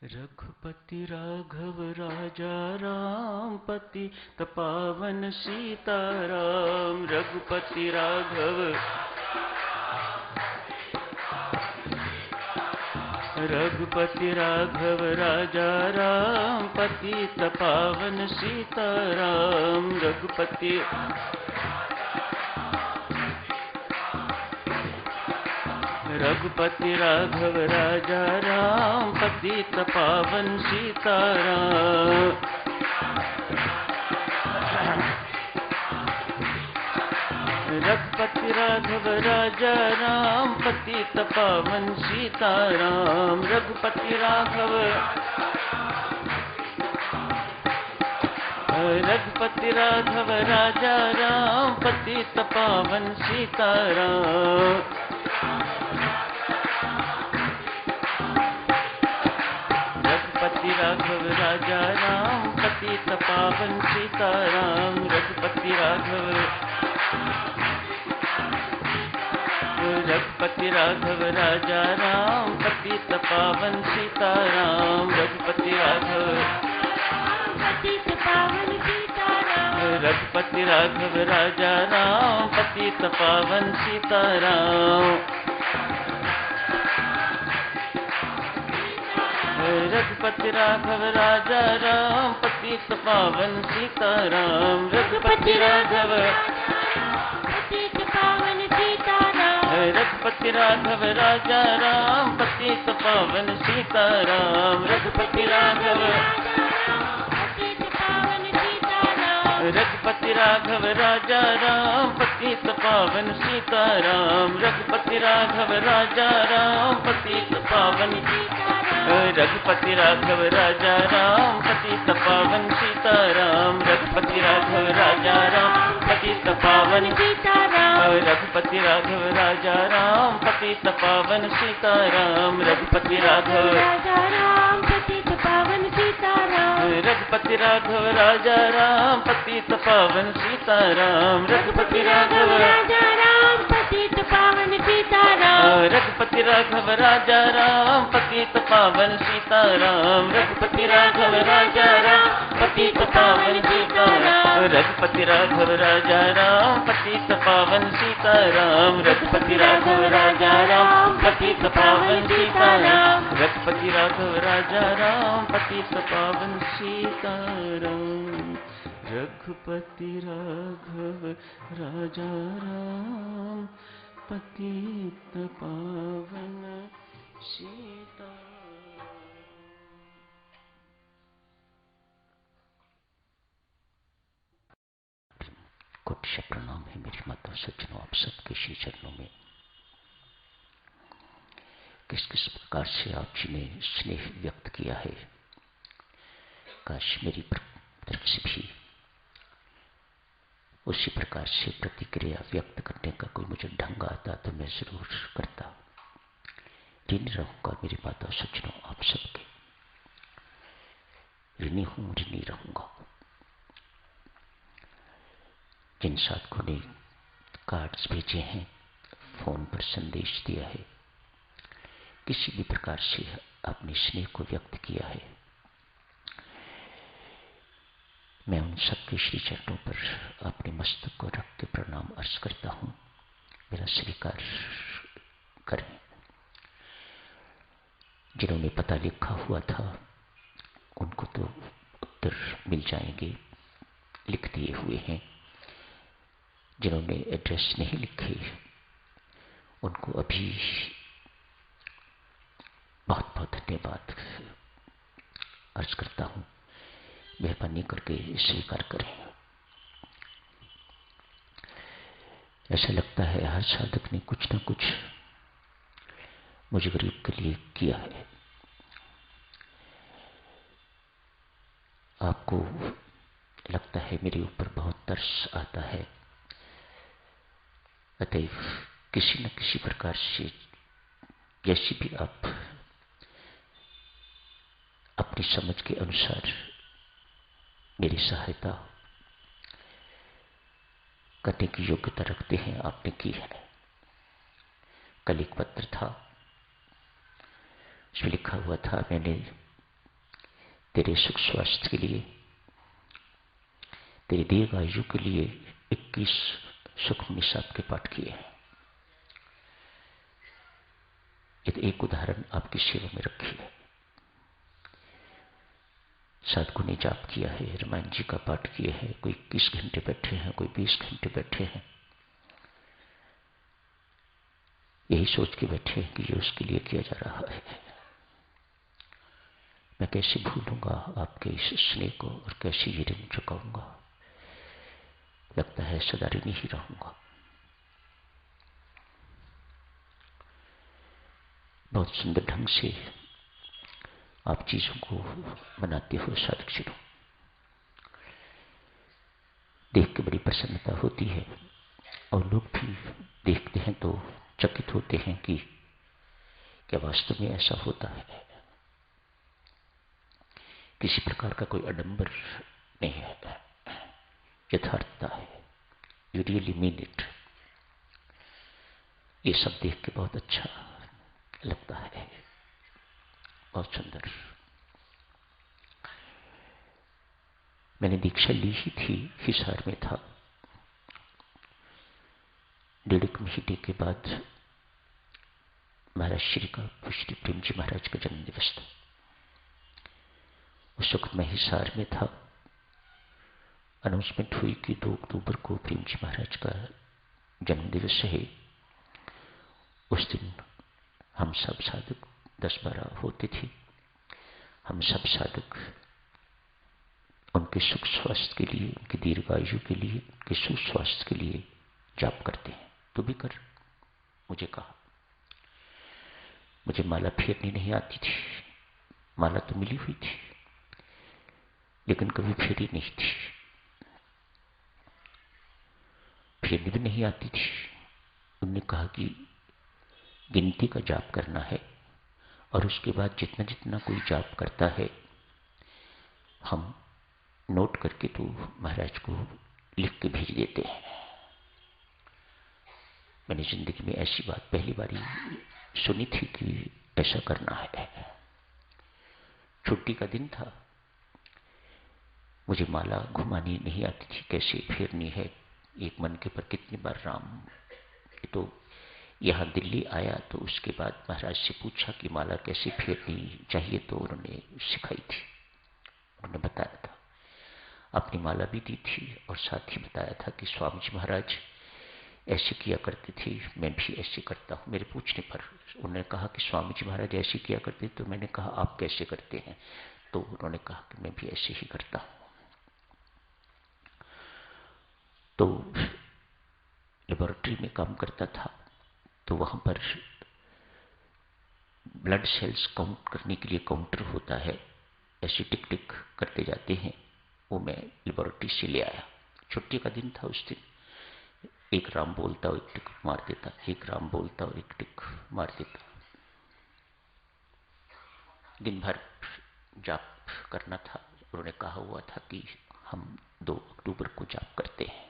रघुपति राघव राजा राम पतित पावन सीताराम। रघुपति राघव रघुपति राघव राजा राम पतित पावन सीताराम। रघुपति रघुपति राघव राजा राम पतित पावन सीताराम। रघुपति राघव राजा राम पतित पावन सीताराम। रघुपति राघव रघुपति राघव राजा राम पतित पावन सीताराम। रघुपति राघव राजा राम पतित पावन सीताराम। रघुपति राघव रघुपति राघव राजा राम पतित पावन सीताराम। रघुपति राघव पतित पावन सीताराम। रघुपति राघव राजा राम पतित पावन सीताराम। रघुपति राघव राजा राम पतित पावन सीताराम। रघुपति राघव पतित पावन सीताराम। रघुपति राघव राजा राम पतित पावन सीताराम। रघुपति राघव पतित पावन सीताराम। रघुपति राघव राजा राम पतित पावन सीताराम। रघुपति राघव राजा राम पतित पावन सीताराम। रघुपति राघव राजा राम पतित पावन सीताराम। रघुपति राघव राजा राम पतित पावन सीताराम। रघुपति राघव राजा राम पतित पावन सीताराम। रघुपति राघव राजा राम पतित पावन सीताराम। रघुपति राघव राजा राम पतित पावन सीताराम। रघुपति राघव राजा राम पतित पावन सीताराम। रघुपति राघव राजा राम पतित पावन सीताराम। रघुपति राघव राजा राम पतित पावन सीताराम। रघुपति राघव राजा राम पतित पावन सीताराम। रघुपति राघव राजा राम पतित पावन सीताराम। रघुपति राघव राजा राम पतित पावन सीताराम। रघुपति राघव राजा राम पतित पावन सीताराम। कोटि प्रणाम है मेरी माता सज्जनों, आप सबके श्री चरणों में। किस किस प्रकार से आप जी ने स्नेह व्यक्त किया है, काश मेरी तरफ से भी उसी प्रकार से प्रतिक्रिया व्यक्त करने का कोई मुझे ढंग आता तो मैं जरूर करता। ऋणी रहूंगा मेरी माता सज्जनों, आप सबके ऋणी हूं, ऋणी रहूंगा। जिन साधकों ने कार्ड्स भेजे हैं, फोन पर संदेश दिया है, किसी भी प्रकार से अपने स्नेह को व्यक्त किया है, मैं उन सबके श्री चरणों पर अपने मस्तक को रख के प्रणाम अर्ज करता हूं। मेरा स्वीकार करें। जिन्होंने पता लिखा हुआ था उनको तो उत्तर मिल जाएंगे, लिख दिए हुए हैं। जिन्होंने एड्रेस नहीं लिखे उनको अभी बहुत बहुत धन्यवाद अर्ज करता हूं। मेहरबानी करके स्वीकार करें। ऐसा लगता है हर साधक ने कुछ न कुछ मुझे गरीब के लिए किया है। आपको लगता है मेरे ऊपर बहुत तरस आता है, अतएव किसी न किसी प्रकार से जैसी भी आप अपनी समझ के अनुसार मेरी सहायता करने की योग्यता रखते हैं, आपने की है। कल एक पत्र था, उसमें लिखा हुआ था, मैंने तेरे सुख स्वास्थ्य के लिए, तेरे दीर्घ आयु के लिए 21 सुखमनी साहब के पाठ किए हैं। ये तो एक उदाहरण आपकी सेवा में रखी है। साधकों ने जाप किया है, रामायण जी का पाठ किया है, कोई 21 घंटे बैठे हैं, कोई 20 घंटे बैठे हैं। यही सोच के बैठे हैं कि ये उसके लिए किया जा रहा है। मैं कैसे भूलूंगा आपके इस स्नेह को और कैसे ये ऋण चुकाऊंगा। लगता है सदा ऋणी ही रहूंगा। बहुत सुंदर ढंग से आप चीजों को बनाते हो साधक जनों। देख के बड़ी प्रसन्नता होती है और लोग भी देखते हैं तो चकित होते हैं कि क्या वास्तव में ऐसा होता है। किसी प्रकार का कोई आडंबर नहीं है, यथार्थता है। You really mean it. ये सब देख के बहुत अच्छा लगता है, बहुत सुंदर। मैंने दीक्षा ली ही थी, हिसार में था। 1.5 महीने के बाद महाराज श्री का, श्री प्रेम जी महाराज का जन्म दिवस था। उस वक्त मैं हिसार में था। अनाउंसमेंट हुई कि 2 अक्टूबर को प्रेम जी महाराज का जन्म दिवस है। उस दिन हम सब साधक 10-12 होते थे। हम सब साधक उनके सुख स्वास्थ्य के लिए, उनकी दीर्घायु के लिए, उनके सुस्वास्थ्य के लिए जाप करते हैं। तू भी कर, मुझे कहा। मुझे माला फेरनी नहीं आती थी। माला तो मिली हुई थी लेकिन कभी फेरी नहीं थी, फेरनी भी नहीं आती थी। उन्होंने कहा कि गिनती का जाप करना है और उसके बाद जितना जितना कोई जाप करता है हम नोट करके तो महाराज को लिख के भेज देते हैं। मैंने जिंदगी में ऐसी बात पहली बार सुनी थी कि ऐसा करना है। छुट्टी का दिन था। मुझे माला घुमानी नहीं आती थी, कैसे फेरनी है। एक मन के पर कितनी बार राम। तो यहाँ दिल्ली आया तो उसके बाद महाराज से पूछा कि माला कैसे फेरनी चाहिए, तो उन्होंने सिखाई थी, उन्होंने बताया था। अपनी माला भी दी थी और साथ ही बताया था कि स्वामी जी महाराज ऐसे किया करते थे, मैं भी ऐसे करता हूँ। मेरे पूछने पर उन्होंने कहा कि स्वामी जी महाराज ऐसे किया करते, तो मैंने कहा आप कैसे करते हैं, तो उन्होंने कहा कि मैं भी ऐसे ही करता हूँ। तो लेबोरेटरी में काम करता था, तो वहां पर ब्लड सेल्स काउंट करने के लिए काउंटर होता है, ऐसे टिक टिक करते जाते हैं। वो मैं लेबोरेटरी से ले आया। छुट्टी का दिन था उस दिन। एक राम बोलता और एक टिक मार देता, एक राम बोलता और एक टिक मार देता। दिन भर जाप करना था। उन्होंने कहा हुआ था कि हम 2 अक्टूबर को जाप करते हैं।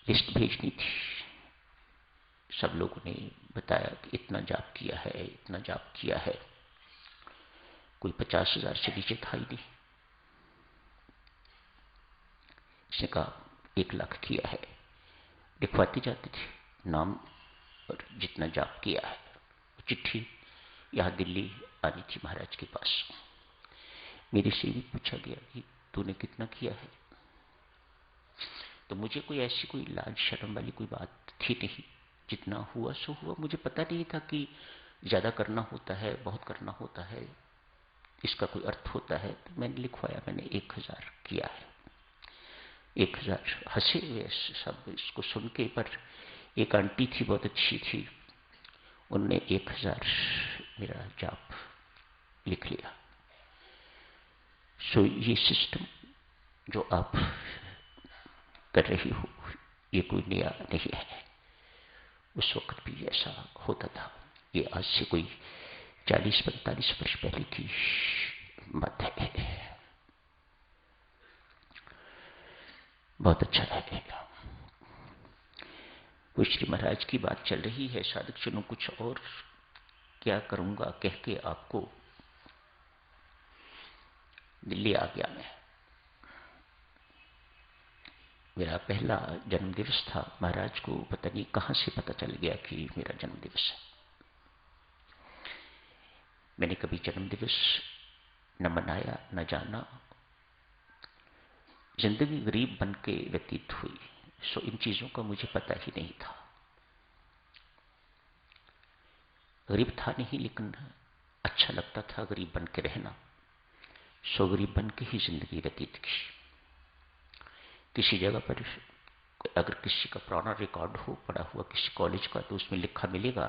लिस्ट भेजनी थी। सब लोगों ने बताया कि इतना जाप किया है, इतना जाप किया है। कोई 50,000 से नीचे था ही नहीं। इसने कहा 1 लाख किया है। लिखवाते जाते थे नाम और जितना जाप किया है। चिट्ठी यहाँ दिल्ली आनी थी महाराज के पास। मेरे से भी पूछा गया कि तूने कितना किया है, तो मुझे कोई ऐसी कोई लाज शर्म वाली कोई बात थी नहीं। जितना हुआ सो हुआ। मुझे पता नहीं था कि ज्यादा करना होता है, बहुत करना होता है, इसका कोई अर्थ होता है। तो मैंने लिखवाया, मैंने 1000 किया है। 1000 हंसे हुए सब इसको सुन के। पर एक आंटी थी, बहुत अच्छी थी, उनने 1000 मेरा जाप लिख लिया। सो ये सिस्टम जो आप कर रही हो ये कोई नया नहीं है। उस वक्त भी ऐसा होता था। ये आज से कोई 40-45 वर्ष पहले की बात है। बहुत अच्छा लगेगा। वो श्री महाराज की बात चल रही है। साधक जनों कुछ और क्या करूंगा कह के आपको दिल्ली आ गया मैं। मेरा पहला जन्मदिवस था। महाराज को पता नहीं कहां से पता चल गया कि मेरा जन्मदिवस है। मैंने कभी जन्मदिवस न मनाया न जाना। जिंदगी गरीब बन के व्यतीत हुई, सो इन चीजों का मुझे पता ही नहीं था। गरीब था नहीं, लेकिन अच्छा लगता था गरीब बन के रहना, सो गरीब बन के ही जिंदगी व्यतीत की। किसी जगह पर अगर किसी का पुराना रिकॉर्ड हो पड़ा हुआ किसी कॉलेज का, तो उसमें लिखा मिलेगा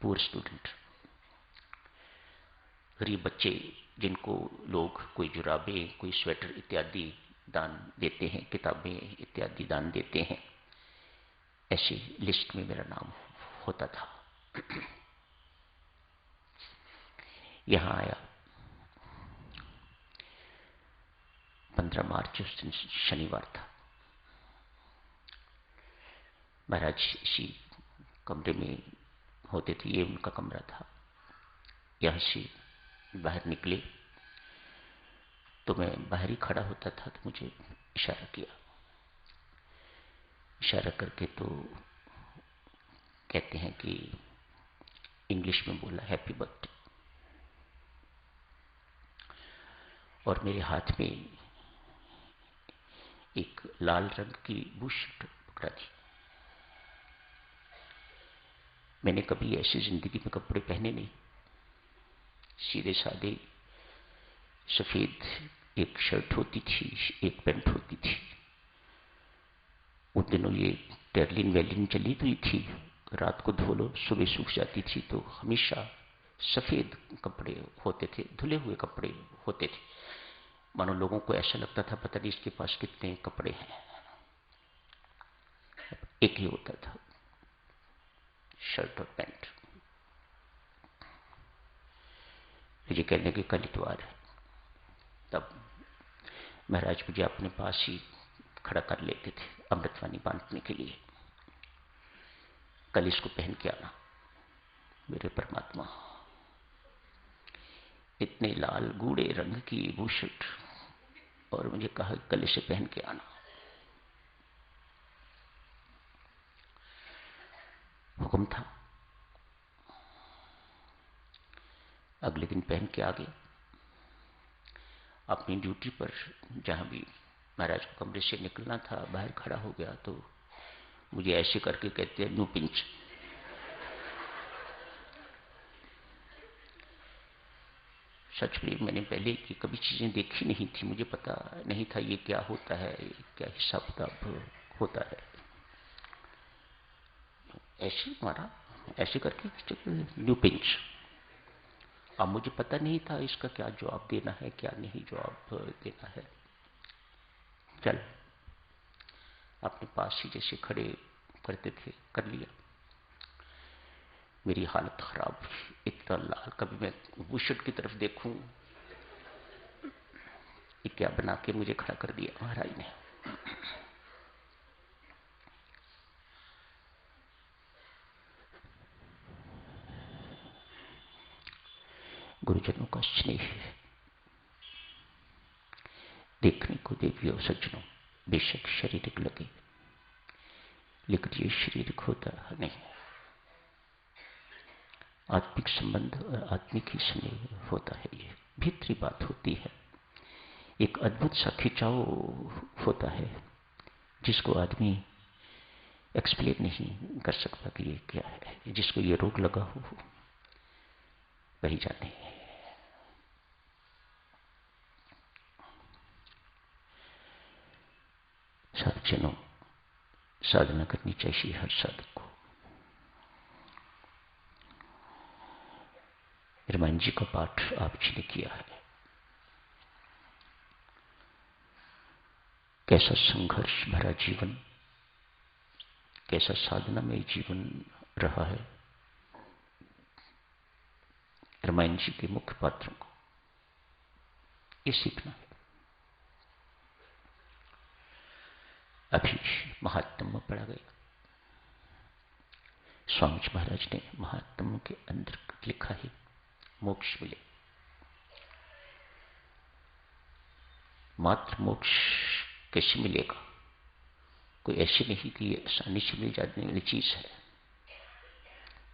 पुअर स्टूडेंट, गरीब बच्चे जिनको लोग कोई जुराबें, कोई स्वेटर इत्यादि दान देते हैं, किताबें इत्यादि दान देते हैं। ऐसी लिस्ट में मेरा नाम होता था। यहां आया 15 मार्च, उस दिन शनिवार था। महाराज इसी कमरे में होते थे, ये उनका कमरा था। यहां से बाहर निकले तो मैं बाहर ही खड़ा होता था, तो मुझे इशारा किया। इशारा करके तो कहते हैं कि इंग्लिश में बोला हैप्पी बर्थडे, और मेरे हाथ में एक लाल रंग की बुशर्ट पकड़ा दी। मैंने कभी ऐसी जिंदगी में कपड़े पहने नहीं। सीधे सादे सफेद एक शर्ट होती थी, एक पैंट होती थी। उन दिनों ये टेरलिन वेलिन चली हुई थी, रात को धो लो सुबह सूख जाती थी, तो हमेशा सफेद कपड़े होते थे, धुले हुए कपड़े होते थे। मानो लोगों को ऐसा लगता था पता नहीं इसके पास कितने कपड़े हैं। एक ही होता था, शर्ट और पैंट। मुझे कहने के कल इतवार है, तब महाराज मुझे अपने पास ही खड़ा कर लेते थे अमृतवाणी बांटने के लिए। कल इसको पहन के आना। मेरे परमात्मा, इतने लाल गूढ़े रंग की बुशर्ट, और मुझे कहा कल इसे पहन के आना। हुक्म था। अगले दिन पहन के आ गया। अपनी ड्यूटी पर जहां भी महाराज को कमरे से निकलना था, बाहर खड़ा हो गया तो मुझे ऐसे करके कहते हैं न्यू पिंच। सच में मैंने पहले की कभी चीजें देखी नहीं थी, मुझे पता नहीं था ये क्या होता है, क्या हिसाब किताब होता है। ऐसे मारा, ऐसे करके न्यू पिंच। अब मुझे पता नहीं था इसका क्या जवाब देना है, क्या नहीं जवाब देना है। चल, अपने पास ही जैसे खड़े करते थे कर लिया। मेरी हालत खराब, इतना लाल। कभी मैं बुशर्ट की तरफ देखूं, ये क्या बना के मुझे खड़ा कर दिया महाराज ने। गुरुजनों का स्नेह देखने को देवी और सज्जनों, बेशक शारीरिक लगे, लेकिन ये शारीरिक होता नहीं। आत्मिक संबंध और आत्मिक ही स्नेह होता है। ये भीतरी बात होती है, एक अद्भुत सा खिंचाव होता है जिसको आदमी एक्सप्लेन नहीं कर सकता कि ये क्या है। जिसको ये रोग लगा हो वही जाने। साधजनों, साधना करनी चाहिए हर साधक को। रामायण जी का पाठ आप जी ने किया है। कैसा संघर्ष भरा जीवन, कैसा साधना में जीवन रहा है। रामायण जी के मुख्य पात्रों को ये सीखना है। अभी महात्म में पढ़ा गया। स्वामी जी महाराज ने महात्म के अंदर लिखा है मोक्ष मिले। मात्र मोक्ष कैसे मिलेगा? कोई ऐसी नहीं कि ये आसानी से मिल जाने वाली चीज है।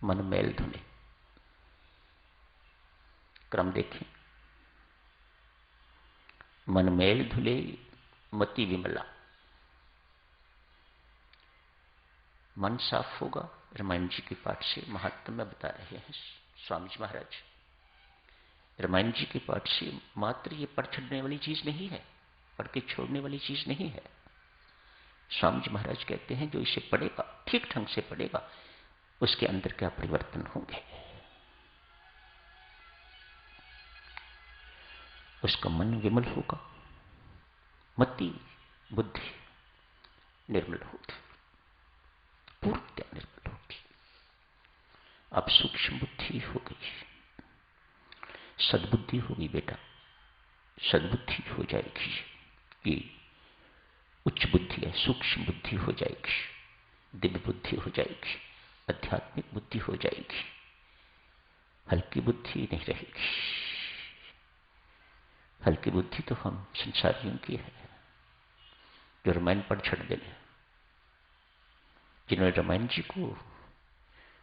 मन मैल धुले, क्रम देखें। मन मैल धुले मति विमला। मन साफ होगा। रामायण जी के पाठ से महात्मा में बता रहे हैं स्वामी जी महाराज। रामायण जी के पाठ से मात्र ये पढ़ छोड़ने वाली चीज नहीं है, पढ़ के छोड़ने वाली चीज नहीं है। स्वामी जी महाराज कहते हैं जो इसे पढ़ेगा, ठीक ढंग से पढ़ेगा, उसके अंदर क्या परिवर्तन होंगे। उसका मन विमल होगा, मति बुद्धि निर्मल होगी, पूर्णतया निर्मल होगी। अब सूक्ष्म बुद्धि हो गई, सद्बुद्धि होगी बेटा, सद्बुद्धि हो जाएगी। ये उच्च बुद्धि है, सूक्ष्म बुद्धि हो जाएगी, दिव्य बुद्धि हो जाएगी, आध्यात्मिक बुद्धि हो जाएगी, हल्की बुद्धि नहीं रहेगी। हल्की बुद्धि तो हम संसारियों की है, जो रामायण पढ़ छड़ देने, जिन्होंने रामायण जी को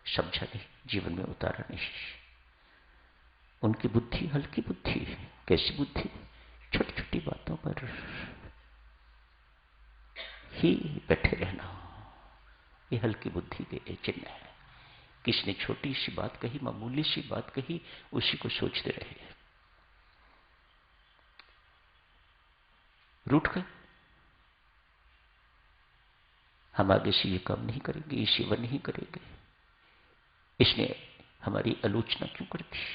समझा नहीं, जीवन में उतारा नहीं, उनकी बुद्धि हल्की बुद्धि। कैसी बुद्धि? छोटी छोटी बातों पर ही बैठे रहना, ये हल्की बुद्धि के चिन्ह है। किसने छोटी सी बात कही, मामूली सी बात कही, उसी को सोचते रहे, रूठ गए। हम आगे से ये काम नहीं करेंगे, ये सेवा नहीं करेंगे, इसने हमारी आलोचना क्यों कर दी।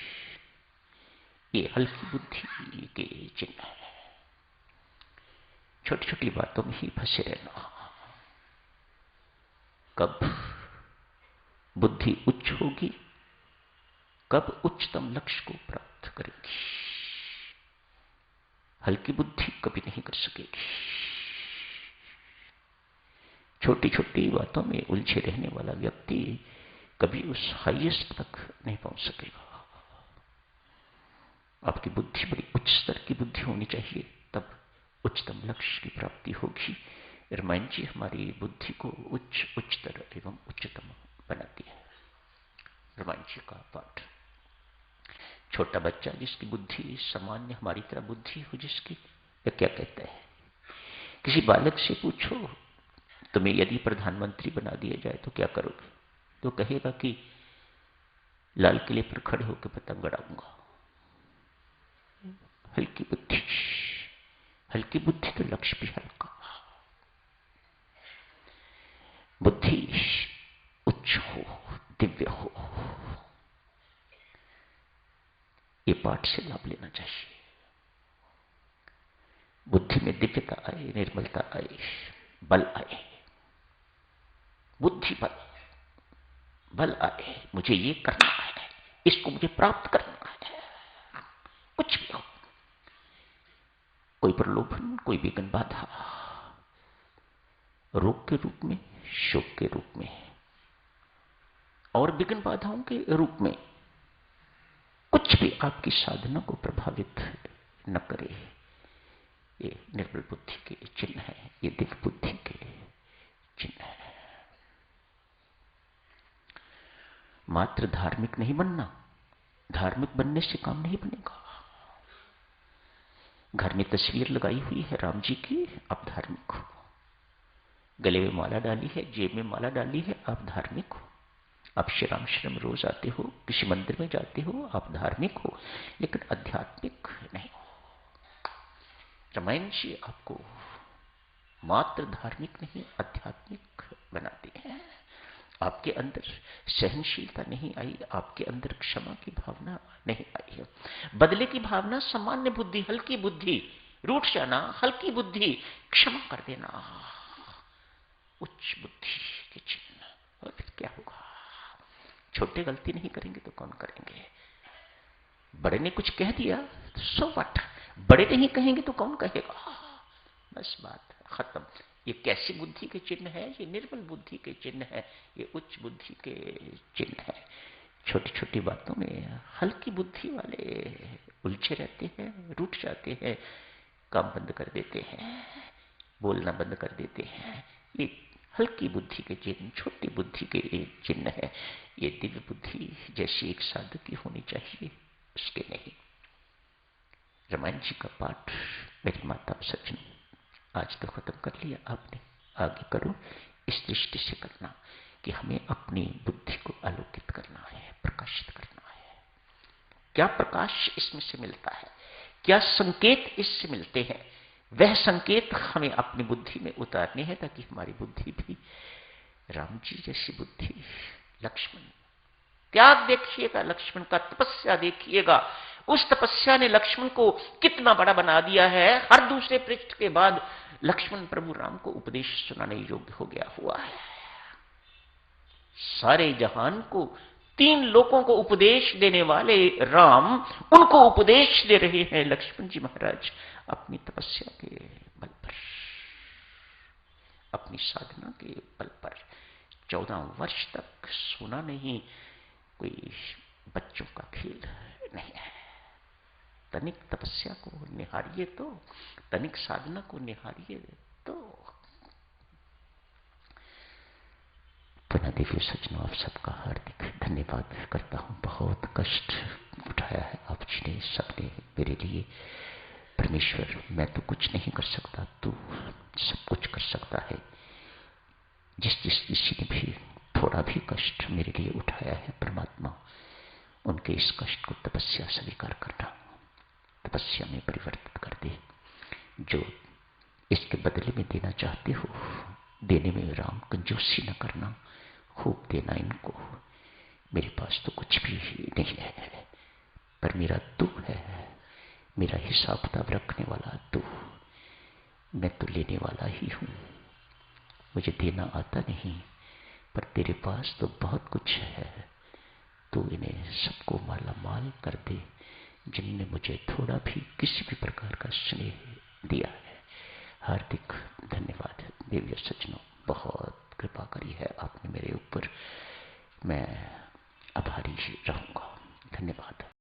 ये हल्की बुद्धि के चिन्ह है। छोटी छोटी बातों में ही फंसे रहना। कब बुद्धि उच्च होगी, कब उच्चतम लक्ष्य को प्राप्त करेगी। हल्की बुद्धि कभी नहीं कर सकेगी। छोटी छोटी बातों में उलझे रहने वाला व्यक्ति कभी उस हाईएस्ट तक नहीं पहुंच सकेगा। आपकी बुद्धि बड़ी उच्च स्तर की बुद्धि होनी चाहिए, तब उच्चतम लक्ष्य की प्राप्ति होगी। रामायण जी हमारी बुद्धि को उच्चतर एवं उच्चतम बनाती है। रामायण जी का पाठ। छोटा बच्चा जिसकी बुद्धि सामान्य हमारी तरह बुद्धि हो जिसकी, वह क्या कहता है? किसी बालक से पूछो तुम्हें यदि प्रधानमंत्री बना दिया जाए तो क्या करोगे? तो कहेगा कि लाल किले पर खड़े होकर पतंग उड़ाऊंगा। हल्की बुद्धि। हल्की बुद्धि तो लक्ष्य भी हल्का। बुद्धि उच्च हो, दिव्य हो, ये पाठ से लाभ लेना चाहिए। बुद्धि में दिव्यता आए, निर्मलता आए, बल आए, बुद्धि बल, बल आए। मुझे ये करना है, इसको मुझे प्राप्त करना है, कुछ भी हो। कोई प्रलोभन, कोई विघ्न बाधा, रोग के रूप में, शोक के रूप में और विघ्न बाधाओं के रूप में, कुछ भी आपकी साधना को प्रभावित न करे। ये निर्मल बुद्धि के चिन्ह है, ये दिव्य बुद्धि के चिन्ह है। मात्र धार्मिक नहीं बनना, धार्मिक बनने से काम नहीं बनेगा। घर में तस्वीर लगाई हुई है राम जी की, आप धार्मिक हो। गले में माला डाली है, जेब में माला डाली है, आप धार्मिक हो। आप श्री राम शरण रोज आते हो, किसी मंदिर में जाते हो, आप धार्मिक हो, लेकिन आध्यात्मिक नहीं हो। रामायण जी आपको मात्र धार्मिक नहीं, आध्यात्मिक बनाते हैं। आपके अंदर सहनशीलता नहीं आई, आपके अंदर क्षमा की भावना नहीं आई है। बदले की भावना, सामान्य बुद्धि, हल्की बुद्धि, रूठ जाना, हल्की बुद्धि, क्षमा कर देना, उच्च बुद्धि के चिन्ह। और फिर क्या होगा? छोटे गलती नहीं करेंगे तो कौन करेंगे? बड़े ने कुछ कह दिया तो सो व्हाट, बड़े नहीं कहेंगे तो कौन कहेगा? बस बात खत्म। ये कैसी बुद्धि के चिन्ह है? ये निर्मल बुद्धि के चिन्ह है, ये उच्च बुद्धि के चिन्ह है। छोटी छोटी बातों में हल्की बुद्धि वाले उलझे रहते हैं, रूठ जाते हैं, काम बंद कर देते हैं, बोलना बंद कर देते हैं। ये हल्की बुद्धि के चिन्ह, छोटी बुद्धि के चिन्ह है। ये दिव्य बुद्धि जैसी एक साधक की होनी चाहिए, उसके नहीं। रामायण जी का पाठ मेरी माता सज्जन आज तो खत्म कर लिया आपने, आगे करो इस दृष्टि से करना कि हमें अपनी बुद्धि को आलोकित करना है, प्रकाशित करना है। क्या प्रकाश इसमें से मिलता है, क्या संकेत इससे मिलते हैं, वह संकेत हमें अपनी बुद्धि में उतारने हैं ताकि हमारी बुद्धि भी राम जी जैसी बुद्धि। लक्ष्मण त्याग देखिएगा, लक्ष्मण का तपस्या देखिएगा, उस तपस्या ने लक्ष्मण को कितना बड़ा बना दिया है। हर दूसरे पृष्ठ के बाद लक्ष्मण प्रभु राम को उपदेश सुनाने योग्य हो गया हुआ है। सारे जहान को, 3 लोगों को उपदेश देने वाले राम उनको उपदेश दे रहे हैं लक्ष्मण जी महाराज अपनी तपस्या के बल पर, अपनी साधना के बल पर। 14 वर्ष तक सोना नहीं कोई बच्चों का खेल नहीं है। तनिक तपस्या को निहारिए तो, तनिक साधना को निहारिए तो। पुनः दिव्य सज्जनों, आप सबका हार्दिक धन्यवाद करता हूं। बहुत कष्ट उठाया है आप जी ने, सबने मेरे लिए। परमेश्वर, मैं तो कुछ नहीं कर सकता, तू सब कुछ कर सकता है। जिस किसी ने भी थोड़ा भी कष्ट मेरे लिए उठाया है परमात्मा, उनके इस कष्ट को तपस्या स्वीकार करना, तपस्या में परिवर्तित कर दे। जो इसके बदले में देना चाहते हो, देने में राम कंजूसी न करना, खूब देना इनको। मेरे पास तो कुछ भी नहीं है, पर मेरा तू है, मेरा हिसाब किताब रखने वाला तू। मैं तो लेने वाला ही हूं, मुझे देना आता नहीं, पर तेरे पास तो बहुत कुछ है। तू इन्हें सबको माला माल कर दे जिनने मुझे थोड़ा भी किसी भी प्रकार का स्नेह दिया है। हार्दिक धन्यवाद दिव्य सज्जनों, बहुत कृपा करी है आपने मेरे ऊपर, मैं आभारी रहूंगा। धन्यवाद।